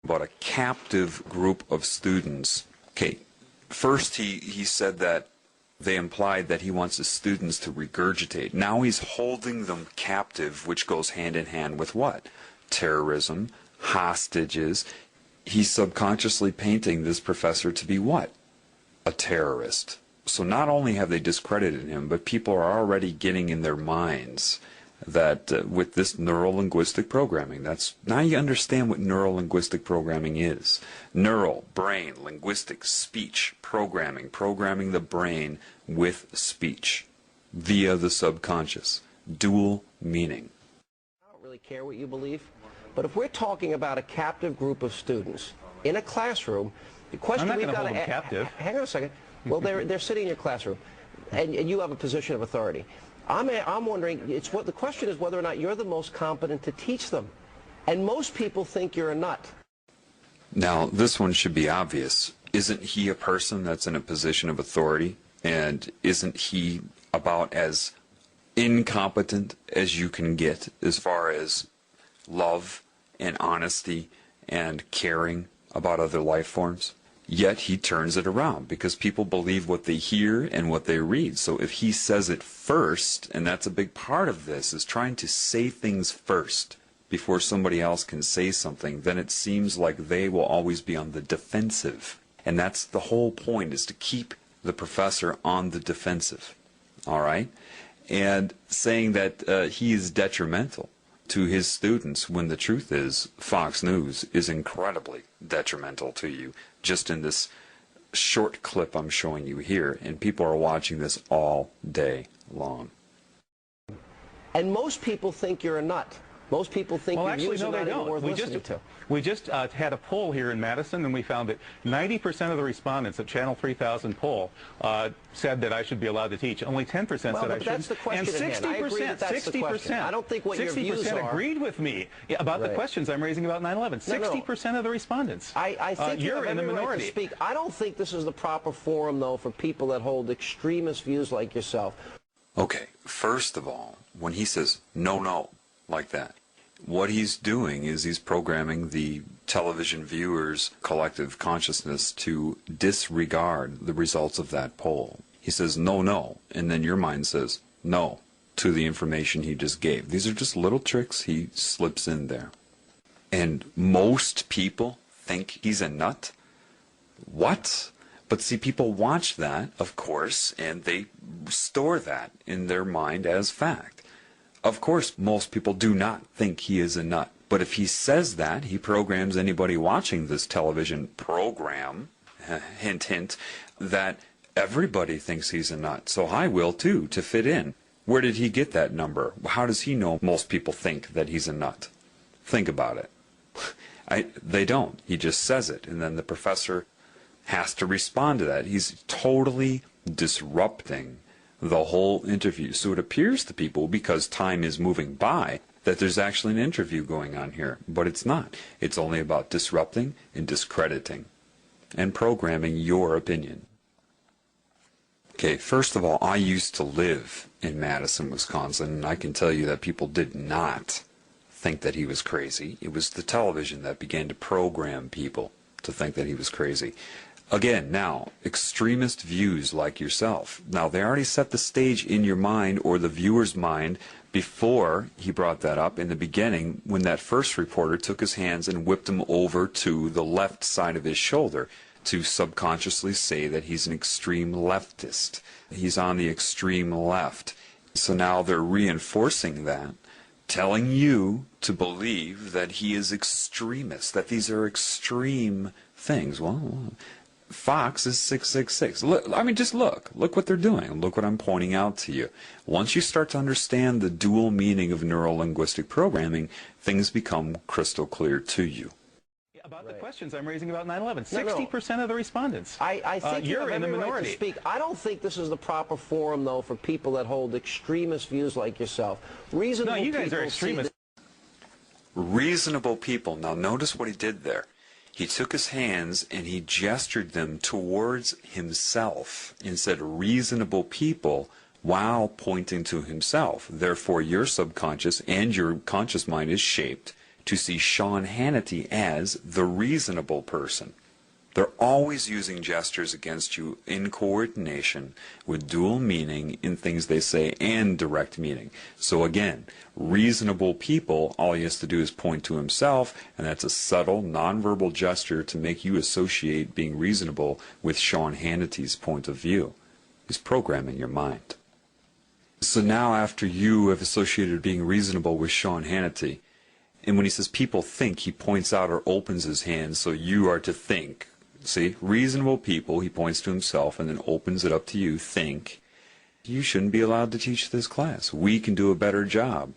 about a captive group of students. Okay, first he said that they implied that he wants his students to regurgitate. Now he's holding them captive, which goes hand in hand with what? Terrorism, hostages. He's subconsciously painting this professor to be what? A terrorist. So not only have they discredited him, but people are already getting in their minds that with this neuro-linguistic programming, now you understand what neuro-linguistic programming is. Neural, brain, linguistic, speech, programming the brain with speech via the subconscious. Dual meaning. I don't really care what you believe, but if we're talking about a captive group of students in a classroom, the question we've got to captive. Hang on a second. Well, they're sitting in your classroom, and you have a position of authority. I'm wondering, the question is whether or not you're the most competent to teach them. And most people think you're a nut. Now, this one should be obvious. Isn't he a person that's in a position of authority? And isn't he about as incompetent as you can get as far as love and honesty and caring about other life forms? Yet he turns it around because people believe what they hear and what they read. So if he says it first, and that's a big part of this, is trying to say things first before somebody else can say something, then it seems like they will always be on the defensive. And that's the whole point, is to keep the professor on the defensive. All right? And saying that he is detrimental to his students, when the truth is Fox News is incredibly detrimental to you, just in this short clip I'm showing you here, and people are watching this all day long. And most people think you're a nut. Most people think your views are not even worth listening to. We just had a poll here in Madison, and we found that 90% of the respondents at Channel 3000 poll said that I should be allowed to teach. Only 10% said I shouldn't. That's the question and 60%, I don't think what your views are. agreed with me about the questions I'm raising about 9/11. 60% of the respondents. I think you're in the minority. Right to speak. I don't think this is the proper forum, though, for people that hold extremist views like yourself. Okay, first of all, when he says no, like that, what he's doing is he's programming the television viewers' collective consciousness to disregard the results of that poll. He says no, and then your mind says no to the information he just gave. These are just little tricks he slips in there. And most people think he's a nut? What? But see, people watch that, of course, and they store that in their mind as fact. Of course, most people do not think he is a nut. But if he says that, he programs anybody watching this television program, hint, hint, that everybody thinks he's a nut. So I will too, to fit in. Where did he get that number? How does he know most people think that he's a nut? Think about it. They don't. He just says it, and then the professor has to respond to that. He's totally disrupting the whole interview. So it appears to people, because time is moving by, that there's actually an interview going on here. But it's not. It's only about disrupting and discrediting and programming your opinion. Okay, first of all, I used to live in Madison, Wisconsin, and I can tell you that people did not think that he was crazy. It was the television that began to program people to think that he was crazy. Again, now, extremist views like yourself. Now, they already set the stage in your mind or the viewer's mind before he brought that up in the beginning, when that first reporter took his hands and whipped him over to the left side of his shoulder to subconsciously say that he's an extreme leftist. He's on the extreme left. So now they're reinforcing that, telling you to believe that he is extremist, that these are extreme things. Well, Fox is 666. Look, I mean, just look what they're doing. Look what I'm pointing out to you. Once you start to understand the dual meaning of neuro-linguistic programming, things become crystal clear to you. About the questions I'm raising about 9/11, 60% of the respondents. I think you're in the minority. Right to speak. I don't think this is the proper forum, though, for people that hold extremist views like yourself. Reasonable no, you guys are extremists. Reasonable people. Now notice what he did there. He took his hands and he gestured them towards himself and said reasonable people while pointing to himself. Therefore, your subconscious and your conscious mind is shaped to see Sean Hannity as the reasonable person. They're always using gestures against you in coordination with dual meaning in things they say and direct meaning. So again, reasonable people, all he has to do is point to himself, and that's a subtle, nonverbal gesture to make you associate being reasonable with Sean Hannity's point of view. He's programming your mind. So now after you have associated being reasonable with Sean Hannity, and when he says people think, he points out or opens his hand, so you are to think. See, reasonable people, he points to himself and then opens it up to you, think. You shouldn't be allowed to teach this class. We can do a better job.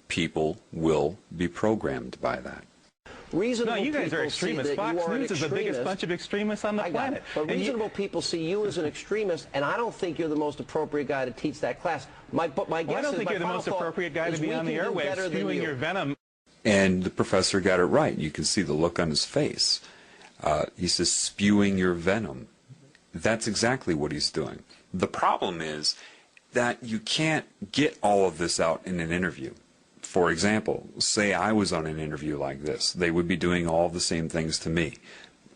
People will be programmed by that. Reasonable no, you guys are extremists. Fox News is the biggest bunch of extremists on the planet. But reasonable people see you as an extremist, and I don't think you're the most appropriate guy to teach that class. My guess I don't think you're the most appropriate guy to be on the airwaves spewing your venom. And the professor got it right. You can see the look on his face. He says, spewing your venom. That's exactly what he's doing. The problem is that you can't get all of this out in an interview. For example, say I was on an interview like this. They would be doing all the same things to me.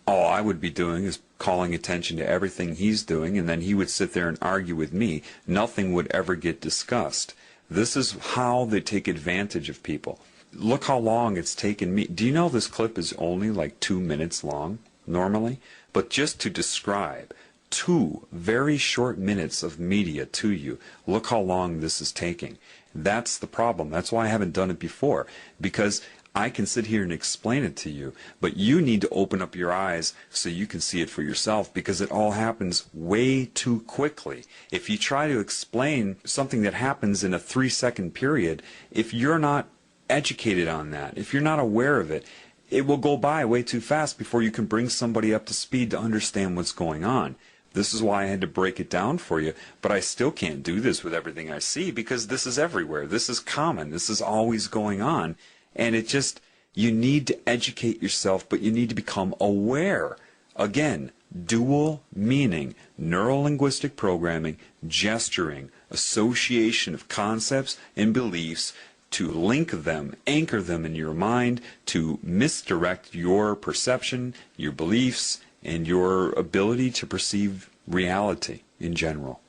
All I would be doing is calling attention to everything he's doing, and then he would sit there and argue with me. Nothing would ever get discussed. This is how they take advantage of people. Look how long it's taken me. Do you know this clip is only like 2 minutes long, normally? But just to describe 2 very short minutes of media to you, look how long this is taking. That's the problem. That's why I haven't done it before, because I can sit here and explain it to you, but you need to open up your eyes so you can see it for yourself, because it all happens way too quickly. If you try to explain something that happens in a 3-second period, if you're not educated on that, if you're not aware of it, it will go by way too fast before you can bring somebody up to speed to understand what's going on. This is why I had to break it down for you, but I still can't do this with everything I see, because this is everywhere. This is common. This is always going on. And it just, you need to educate yourself, but you need to become aware. Again, dual meaning, neuro-linguistic programming, gesturing, association of concepts and beliefs to link them, anchor them in your mind, to misdirect your perception, your beliefs, and your ability to perceive reality in general.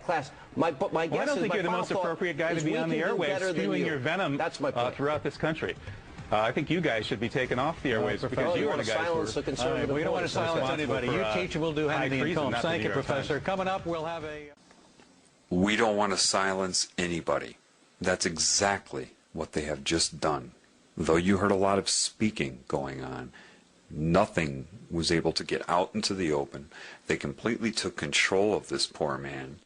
Class, my guess I don't think you're the most thought appropriate guy to be on the airwaves spewing your venom throughout this country. I think you guys should be taken off the airwaves because you are the guys who are... We don't want to silence anybody. You teach and we'll do Hannity and Combs. Thank you, Professor. Coming up, we'll have a... We don't want to silence anybody. That's exactly what they have just done. Though you heard a lot of speaking going on, nothing was able to get out into the open. They completely took control of this poor man.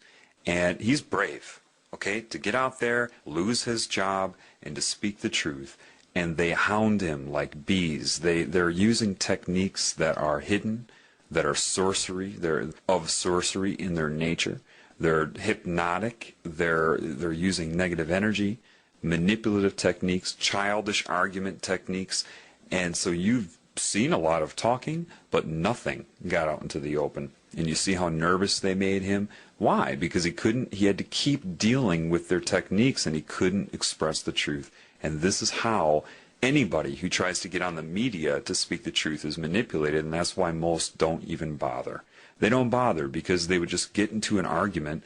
And he's brave, okay, to get out there, lose his job, and to speak the truth. And they hound him like bees. They're using techniques that are hidden, that are sorcery. They're of sorcery in their nature. They're hypnotic. They're using negative energy, manipulative techniques, childish argument techniques. And so you've seen a lot of talking, but nothing got out into the open. And you see how nervous they made him. Why? Because he had to keep dealing with their techniques, and he couldn't express the truth. And this is how anybody who tries to get on the media to speak the truth is manipulated, and that's why most don't even bother. They don't bother because they would just get into an argument.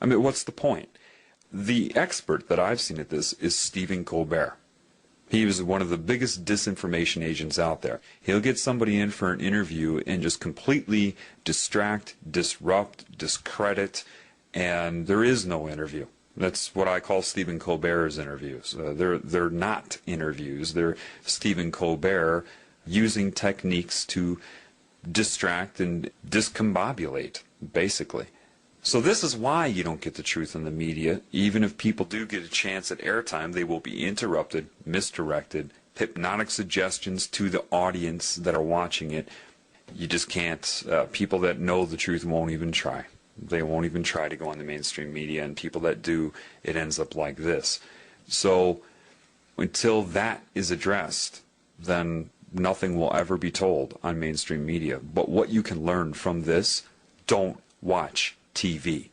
I mean, what's the point? The expert that I've seen at this is Stephen Colbert. He was one of the biggest disinformation agents out there. He'll get somebody in for an interview and just completely distract, disrupt, discredit, and there is no interview. That's what I call Stephen Colbert's interviews. They're not interviews. They're Stephen Colbert using techniques to distract and discombobulate, basically. So this is why you don't get the truth in the media. Even if people do get a chance at airtime, they will be interrupted, misdirected, hypnotic suggestions to the audience that are watching it. You just can't. People that know the truth won't even try. They won't even try to go on the mainstream media, and people that do, it ends up like this. So until that is addressed, then nothing will ever be told on mainstream media. But what you can learn from this, don't watch TV.